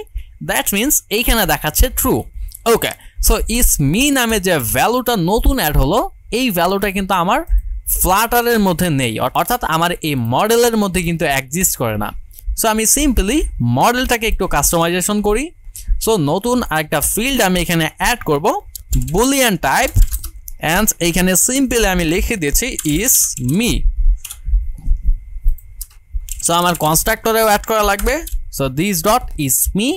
দ্যাট মিনস এইখানে দেখাচ্ছে ট্রু। ওকে, সো ইসমি নামে যে ভ্যালুটা নতুন অ্যাড হলো এই ভ্যালুটা কিন্তু আমার ফ্লাটারের মধ্যে নেই, অর্থাৎ আমার এই মডেলের মধ্যে কিন্তু এক্সিস্ট করে না। সো আমি সিম্পলি মডেলটাকে একটু কাস্টমাইজেশন করি। সো নতুন আরেকটা ফিল্ড আমি এখানে অ্যাড করব, বুলিয়ান টাইপ, অ্যান্ড এইখানে সিম্পলি আমি লিখে দিয়েছি ইস মি। সো আমার কনস্ট্রাক্টরেও অ্যাড করা লাগবে। So this dot is me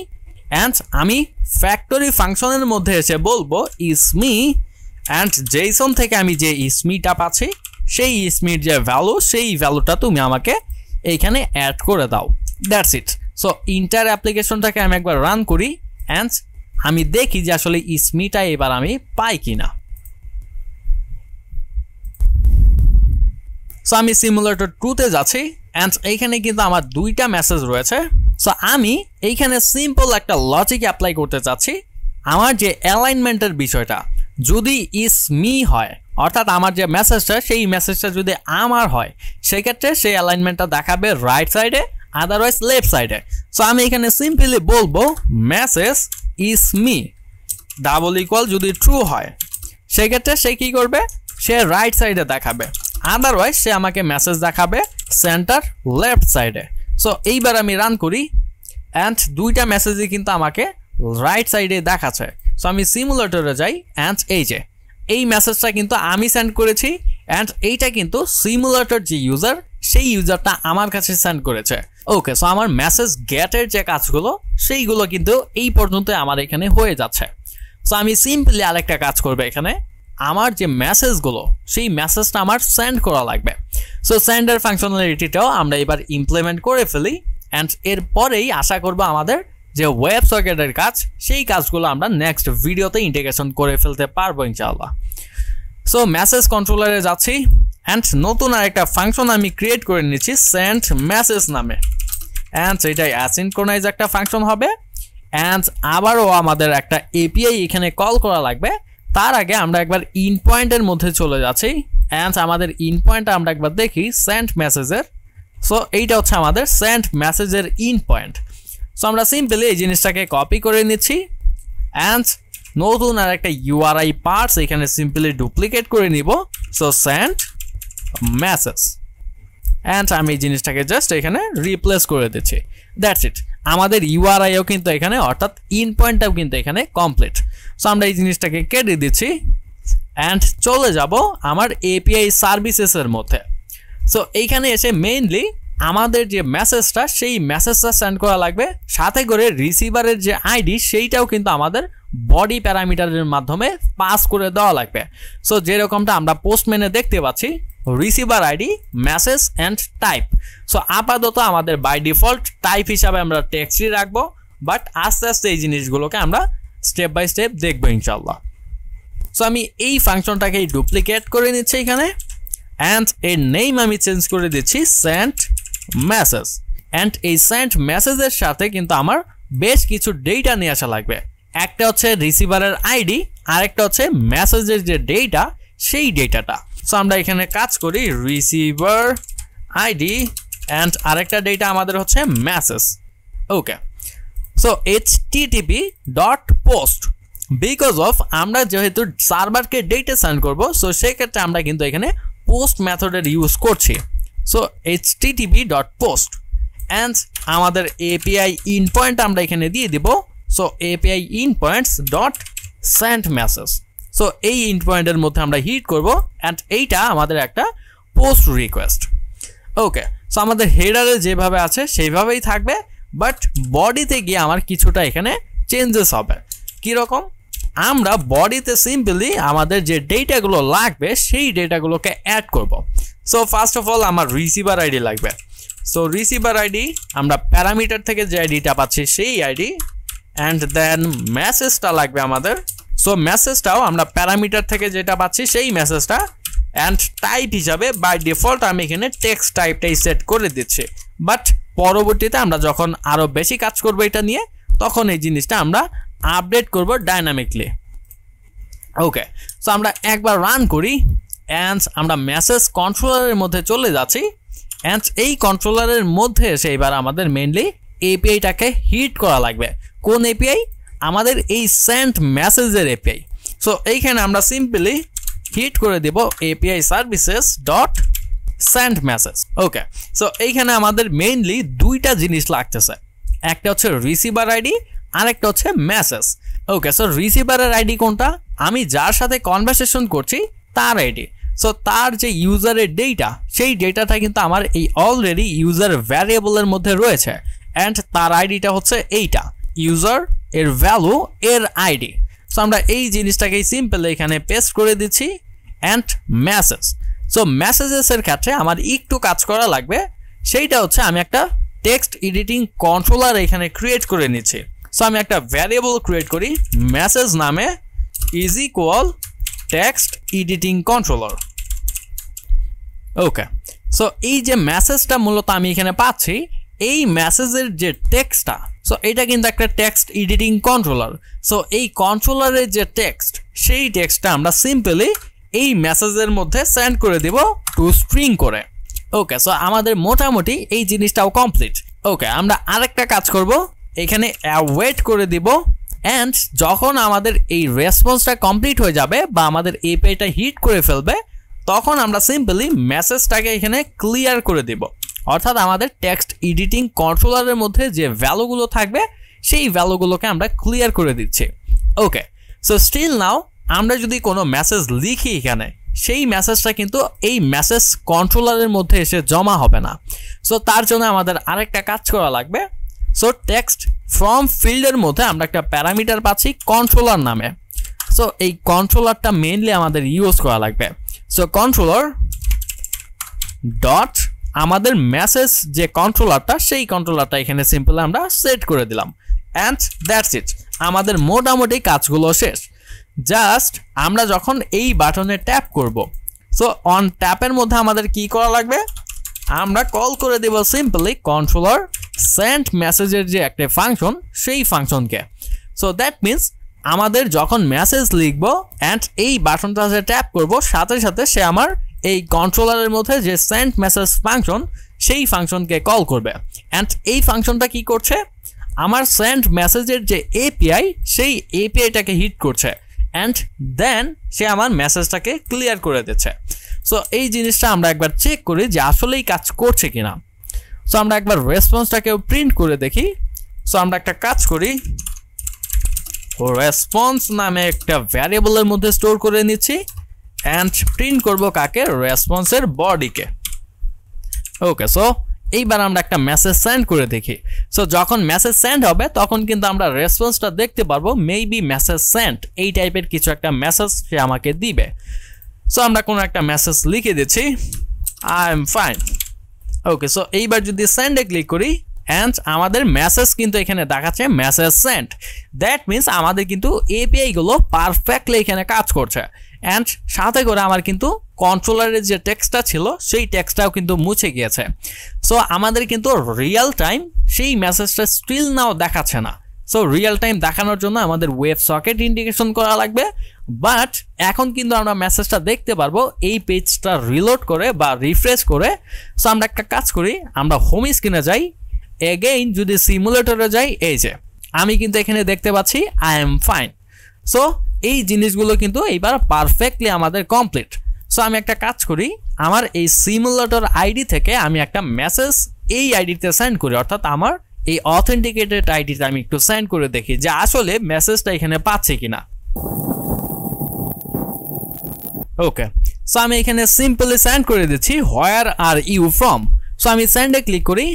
and আমি ফ্যাক্টরি ফাংশনের মধ্যে এসে বলবো ইস মি অ্যান্ড জেসন থেকে আমি যে ইসমিটা পাচ্ছি সেই ইসমির যে ভ্যালু সেই ভ্যালুটা তুমি আমাকে এইখানে অ্যাড করে দাও। That's it. সো ইন্টার অ্যাপ্লিকেশনটাকে আমি একবার রান করি অ্যান্ড আমি দেখি যে আসলে ইসমিটা এবার আমি পাই কিনা। সো আমি সিমুলেটর 2-তে যাচ্ছি অ্যান্ড এইখানে কিন্তু আমার দুইটা মেসেজ রয়েছে। সো আমি এইখানে সিম্পল একটা লজিক অ্যাপ্লাই করতে চাচ্ছি। আমার যে অ্যালাইনমেন্টের বিষয়টা যদি ইস মি হয়, অর্থাৎ আমার যে মেসেজটা সেই মেসেজটা যদি আমার হয়, সেক্ষেত্রে সেই অ্যালাইনমেন্টটা দেখাবে রাইট সাইডে, আদারওয়াইজ লেফট সাইডে। সো আমি এখানে সিম্পলি বলবো মেসেজ ইস মি ডাবল ইকুয়াল যদি ট্রু হয়, সেক্ষেত্রে সে কি করবে, সে রাইট সাইডে দেখাবে, আদারওয়াইজ সে আমাকে মেসেজ দেখাবে সেন্টার লেফট সাইডে। সো এইবার আমি রান করি অ্যান্ড দুইটা মেসেজই কিন্তু আমাকে রাইট সাইডে দেখাচ্ছে। সো আমি সিমুলেটরে যাই অ্যান্ড এই যে এই মেসেজটা কিন্তু আমি সেন্ড করেছি অ্যান্ড এইটা কিন্তু সিমুলেটর যে ইউজার সেই ইউজারটা আমার কাছে সেন্ড করেছে। ওকে, সো আমার মেসেজ গেটের যে কাজগুলো সেইগুলো কিন্তু এই পর্যন্ত আমার এখানে হয়ে যাচ্ছে। সো আমি সিম্পলি আরেকটা কাজ করবো, এখানে আমার যে মেসেজগুলো সেই মেসেজটা আমার সেন্ড করা লাগবে। সো সেন্ডার ফাংশনালিটিটাও আমরা এবার ইমপ্লিমেন্ট করে ফেলি অ্যান্ড এরপরেই আশা করবো আমাদের যে ওয়েব সকেটের কাজ সেই কাজগুলো আমরা নেক্সট ভিডিওতে ইন্টিগ্রেশন করে ফেলতে পারবো ইনশাআল্লাহ। সো মেসেজ কন্ট্রোলারে যাচ্ছি অ্যান্ড নতুন আরেকটা ফাংশন আমি ক্রিয়েট করে নিচ্ছি সেন্ড মেসেজ নামে অ্যান্ড এটাই অ্যাসিনক্রোনাইজ একটা ফাংশন হবে অ্যান্ড আবারও আমাদের একটা এপিআই এখানে কল করা লাগবে। তার আগে আমরা একবার ইন পয়েন্টের মধ্যে চলে যাচ্ছি অ্যান্ড আমাদের ইন পয়েন্টটা আমরা একবার দেখি সেন্ড মেসেজের। সো এইটা হচ্ছে আমাদের সেন্ড মেসেজের ইন পয়েন্ট। সো আমরা সিম্পলি এই জিনিসটাকে কপি করে নিচ্ছি অ্যান্ড নতুন আর একটা ইউআরআই পার্টস এখানে সিম্পলি ডুপ্লিকেট করে নিব। সো সেন্ড মেসেজ অ্যান্ড আমি এই জিনিসটাকে জাস্ট এখানে রিপ্লেস করে দিচ্ছি। That's it. আমাদের ইউআরআইও কিন্তু এখানে অর্থাৎ ইন পয়েন্টটাও কিন্তু এখানে কমপ্লিট। সো আমরা এই জিনিসটাকে কেটে দিচ্ছি অ্যান্ড চলে যাব আমার এপিআই সার্ভিসেসের মধ্যে। সো এইখানে এসে মেইনলি আমাদের যে মেসেজটা সেই মেসেজটা সেন্ড করা লাগবে, সাথে করে রিসিভারের যে আইডি সেইটাও কিন্তু আমাদের বডি প্যারামিটারের মাধ্যমে পাস করে দেওয়া লাগবে। সো যেরকমটা আমরা পোস্টম্যানে দেখতে পাচ্ছি receiver ID message and type. So আপাতত আমাদের বাই ডিফল্ট টাইপ হিসাবে আমরা টেক্সটই রাখবো, বাট আস্তে আস্তে এই জিনিসগুলোকে আমরা স্টেপ বাই স্টেপ দেখবো ইনশাল্লাহ। সো আমি এই ফাংশনটাকে ডুপ্লিকেট করে নিচ্ছি এখানে অ্যান্ড এর নেম আমি চেঞ্জ করে দিচ্ছি সেন্ড মেসেজ অ্যান্ড এই সেন্ড মেসেজের সাথে কিন্তু আমার বেশ কিছু ডেটা নিয়ে আসা লাগবে। একটা হচ্ছে রিসিভারের আইডি, আরেকটা হচ্ছে মেসেজের যে ডেটা সেই ডেটাটা। সো আমরা এখানে কাজ করি রিসিভার আইডি অ্যান্ড আরেকটা ডেটা আমাদের হচ্ছে message. Okay, so http.post because of আমরা যেহেতু সার্ভারকে ডেটা সেন্ড করবো, সো সেক্ষেত্রে আমরা কিন্তু এখানে পোস্ট মেথডের ইউজ করছি। সো http.post অ্যান্ড আমাদের এপিআই ইন পয়েন্ট আমরা এখানে দিয়ে দিব। So API in points dot send message. So এই ইন পয়েন্টের মধ্যে আমরা হিট করব অ্যান্ড এইটা আমাদের একটা পোস্ট রিকোয়েস্ট। ওকে, সো আমাদের হেডারে যেভাবে আছে সেইভাবেই থাকবে, বাট বডিতে গিয়ে আমার কিছুটা এখানে চেঞ্জেস হবে। কীরকম? আমরা বডিতে সিম্পলি আমাদের যে ডেটাগুলো লাগবে সেই ডেটাগুলোকে অ্যাড করব। সো ফার্স্ট অফ অল আমার রিসিভার আইডি লাগবে। সো রিসিভার আইডি আমরা প্যারামিটার থেকে যে আইডিটা পাচ্ছি সেই আইডি অ্যান্ড দেন মেসেজটা লাগবে আমাদের। সো মেসেজটাও আমরা প্যারামিটার থেকে যেটা পাচ্ছি সেই মেসেজটা অ্যান্ড টাইপ হিসাবে বাই ডিফল্ট আমি এখানে টেক্সট টাইপটাই সেট করে দিচ্ছি, বাট পরবর্তীতে আমরা যখন আরও বেশি কাজ করবো এটা নিয়ে তখন এই জিনিসটা আমরা আপডেট করব ডাইনামিকলি। ওকে, সো আমরা একবার রান করি অ্যান্ড আমরা মেসেজ কন্ট্রোলারের মধ্যে চলে যাচ্ছি অ্যান্ড এই কন্ট্রোলারের মধ্যে এসে এবার আমাদের মেইনলি এপিআইটাকে হিট করা লাগবে। কোন এপিআই? আমাদের এই সেন্ড মেসেজের এপিআই। সো এইখানে আমরা সিম্পলি হিট করে দেব API services dot send message. Okay, so এইখানে আমাদের মেইনলি দুইটা জিনিস লাগতেছে, একটা হচ্ছে রিসিভার আইডি আরেকটা হচ্ছে মেসেজ। ওকে, সো রিসিভারের আইডি কোনটা? আমি যার সাথে কনভারসেশন করছি তার আইডি। সো তার যে ইউজারের ডেটা সেই ডেটাটা কিন্তু আমার এই অলরেডি ইউজার ভ্যারিয়েবলের মধ্যে রয়েছে অ্যান্ড তার আইডিটা হচ্ছে এইটা ইউজার এর ভ্যালু এর আইডি। সো আমরা এই জিনিসটাকেই সিম্পল এখানে পেস্ট করে দিচ্ছি অ্যান্ড মেসেজ। সো মেসেজেসের ক্ষেত্রে আমার একটু কাজ করা লাগবে, সেইটা হচ্ছে আমি একটা টেক্সট এডিটিং কন্ট্রোলার এখানে ক্রিয়েট করে নিচ্ছি। সো আমি একটা ভ্যারিয়েবল ক্রিয়েট করি মেসেজ নামে is equal text editing controller. Okay, so এই যে মেসেজটা মূলত আমি এখানে পাচ্ছি, এই মেসেজের যে টেক্সটটা, সো এটা কিন্তু একটা টেক্সট এডিটিং কন্ট্রোলার। সো এই কন্ট্রোলারের যে টেক্সট, সেই টেক্সটটা আমরা সিম্পলি এই মেসেজের মধ্যে সেন্ড করে দিব টু স্ট্রিং করে। ওকে, সো আমাদের মোটামুটি এই জিনিসটাও কমপ্লিট। ওকে, আমরা আরেকটা কাজ করব, এখানে ওয়েট করে দিব অ্যান্ড যখন আমাদের এই রেসপন্সটা কমপ্লিট হয়ে যাবে বা আমাদের এপিআইটা হিট করে ফেলবে, তখন আমরা সিম্পলি মেসেজটাকে এখানে ক্লিয়ার করে দিব। অর্থাৎ আমাদের টেক্সট এডিটিং কন্ট্রোলারের মধ্যে যে ভ্যালুগুলো থাকবে সেই ভ্যালুগুলোকে আমরা ক্লিয়ার করে দিচ্ছি। ওকে, সো স্টিল নাও আমরা যদি কোনো মেসেজ লিখি এখানে, সেই মেসেজটা কিন্তু এই মেসেজ কন্ট্রোলারের মধ্যে এসে জমা হবে না। সো তার জন্য আমাদের আরেকটা কাজ করা লাগবে। সো টেক্সট ফ্রম ফিল্ডের মধ্যে আমরা একটা প্যারামিটার পাচ্ছি কন্ট্রোলার নামে। সো এই কন্ট্রোলারটা মেইনলি আমাদের ইউজ করা লাগবে। সো কন্ট্রোলার ডট আমাদের মেসেজ যে কন্ট্রোলারটা, সেই কন্ট্রোলারটা এখানে সিম্পল আমরা সেট করে দিলাম অ্যান্ড দ্যাটস ইট। আমাদের মোটামুটি কাজগুলো শেষ। জাস্ট আমরা যখন এই বাটনে ট্যাপ করব, সো অন ট্যাপের মধ্যে আমাদের কি করা লাগবে, আমরা কল করে দেব সিম্পলি কন্ট্রোলার সেন্ড মেসেজের যে একটা ফাংশন, সেই ফাংশনকে। সো দ্যাট মিনস আমাদের যখন মেসেজ লিখব অ্যান্ড এই বাটনটাতে ট্যাপ করব, সাথে সাথে সে আমার এই কন্ট্রোলারের মধ্যে যে সেন্ড মেসেজ ফাংশন, সেই ফাংশনকে কল করবে অ্যান্ড এই ফাংশনটা কি করছে, আমার সেন্ড মেসেজের যে এপিআই, সেই এপিআইটাকে হিট করছে অ্যান্ড দেন সে আমার মেসেজটাকে ক্লিয়ার করে দিচ্ছে। সো এই জিনিসটা আমরা একবার চেক করি যে আসলেই কাজ করছে কিনা। সো আমরা একবার রেসপন্সটাকেও প্রিন্ট করে দেখি। সো আমরা একটা কাজ করি, রেসপন্স নামে একটা ভ্যারিয়েবলের মধ্যে স্টোর করে নিচ্ছি অ্যান্ড প্রিন্ট করব কাকে, রেসপন্সের বডিকে। ওকে, সো এইবার আমরা একটা মেসেজ সেন্ড করে দেখি। সো যখন মেসেজ সেন্ড হবে তখন কিন্তু আমরা রেসপন্সটা দেখতে পারবো, মেবি মেসেজ সেন্ড এই টাইপের কিছু একটা মেসেজ সে আমাকে দিবে। সো আমরা কোনো একটা মেসেজ লিখে দিচ্ছি, I am fine. Okay, so এইবার যদি সেন্ডে ক্লিক করি অ্যান্ড আমাদের মেসেজ কিন্তু এখানে দেখাচ্ছে মেসেজ সেন্ড। দ্যাট মিনস আমাদের কিন্তু এপিআই গুলো পারফেক্টলি এখানে কাজ করছে অ্যান্ড সাথে করে আমার কিন্তু কন্ট্রোলারের যে টেক্সটটা ছিল, সেই টেক্সটটাও কিন্তু মুছে গিয়েছে। সো আমাদের কিন্তু রিয়েল টাইম সেই মেসেজটা স্টিল নাও দেখাচ্ছে না। সো রিয়েল টাইম দেখানোর জন্য আমাদের ওয়েব সকেট ইন্টিগ্রেশন করা লাগবে, বাট এখন কিন্তু আমরা মেসেজটা দেখতে পারবো এই পেজটা রিলোড করে বা রিফ্রেশ করে। সো আমরা একটা কাজ করি, আমরা হোম স্ক্রিনে যাই, এগেইন যদি সিমুলেটরে যাই, এই যে আমি কিন্তু এখানে দেখতে পাচ্ছি আই এম ফাইন। সো এই জিনিসগুলো কিন্তু এইবার পারফেক্টলি আমাদের কমপ্লিট। সো আমি একটা কাজ করি, আমার এই সিমুলেটর আইডি থেকে আমি একটা মেসেজ এই আইডিতে সেন্ড করি, অর্থাৎ আমার এই অথেন্টিকেটেড আইডিতে আমি একটু সেন্ড করে দেখি যে আসলে মেসেজটা এখানে পাচ্ছে কিনা। ওকে, সো আমি এখানে সিম্পলি সেন্ড করে দিচ্ছি হোয়ার আর ইউ ফ্রম। সো আমি সেন্ডে ক্লিক করি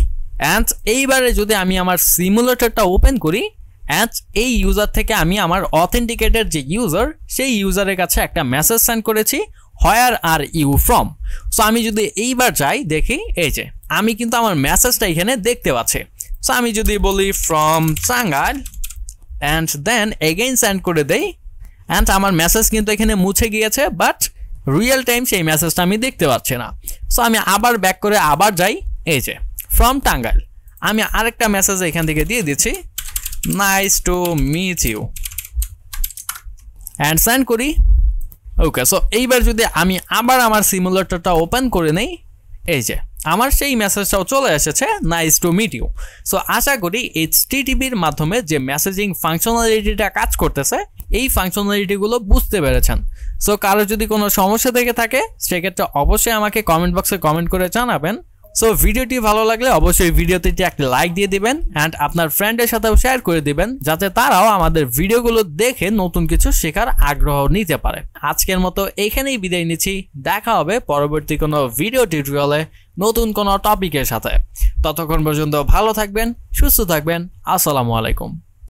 অ্যান্ড এইবারে যদি আমি আমার সিমুলেটরটা ওপেন করি অ্যান্ড এই ইউজার থেকে আমি আমার অথেন্টিকেটেড যে ইউজার, সেই ইউজারের কাছে একটা মেসেজ সেন্ড করেছি হোয়ার আর ইউ ফ্রম। সো আমি যদি এইবার যাই দেখি, এই যে আমি কিন্তু আমার মেসেজটা এখানে দেখতে পাচ্ছি। সো আমি যদি বলি from Tangail and then again send করে দেই অ্যান্ড আমার মেসেজ কিন্তু এখানে মুছে গিয়েছে, বাট রিয়েল টাইম সেই মেসেজটা আমি দেখতে পাচ্ছি না। সো আমি আবার ব্যাক করে আবার যাই, এই যে ফ্রম টাঙ্গাইল, আমি আরেকটা মেসেজ এখান থেকে দিয়ে দিচ্ছি nice to meet you and send করি। ওকে, সো এইবার যদি আমি আবার আমার সিমুলেটরটা ওপেন করে নেই, এই যে আমার সেই মেসেজটাও চলে এসেছে nice to meet you. So আশা করি HTTPর মাধ্যমে যে মেসেজিং ফাংশনালিটিটা কাজ করতেছে, এই ফাংশনালিটিগুলো বুঝতে পেরেছেন। সো কারো যদি কোনো সমস্যা থেকে থাকে সেক্ষেত্রে অবশ্যই আমাকে কমেন্ট বক্সে কমেন্ট করে জানাবেন। সো ভিডিওটি ভালো লাগলে অবশ্যই ভিডিওতে একটা লাইক দিয়ে দিবেন অ্যান্ড আপনার ফ্রেন্ডের সাথেও শেয়ার করে দিবেন, যাতে তারাও আমাদের ভিডিওগুলো দেখে নতুন কিছু শেখার আগ্রহ নিতে পারে। আজকের মতো এখানেই বিদায় নিচ্ছি, দেখা হবে পরবর্তী কোনো ভিডিও টিউটোরিয়ালে নতুন কোনো টপিকের সাথে। ততক্ষণ পর্যন্ত ভালো থাকবেন, সুস্থ থাকবেন। আসসালামু আলাইকুম।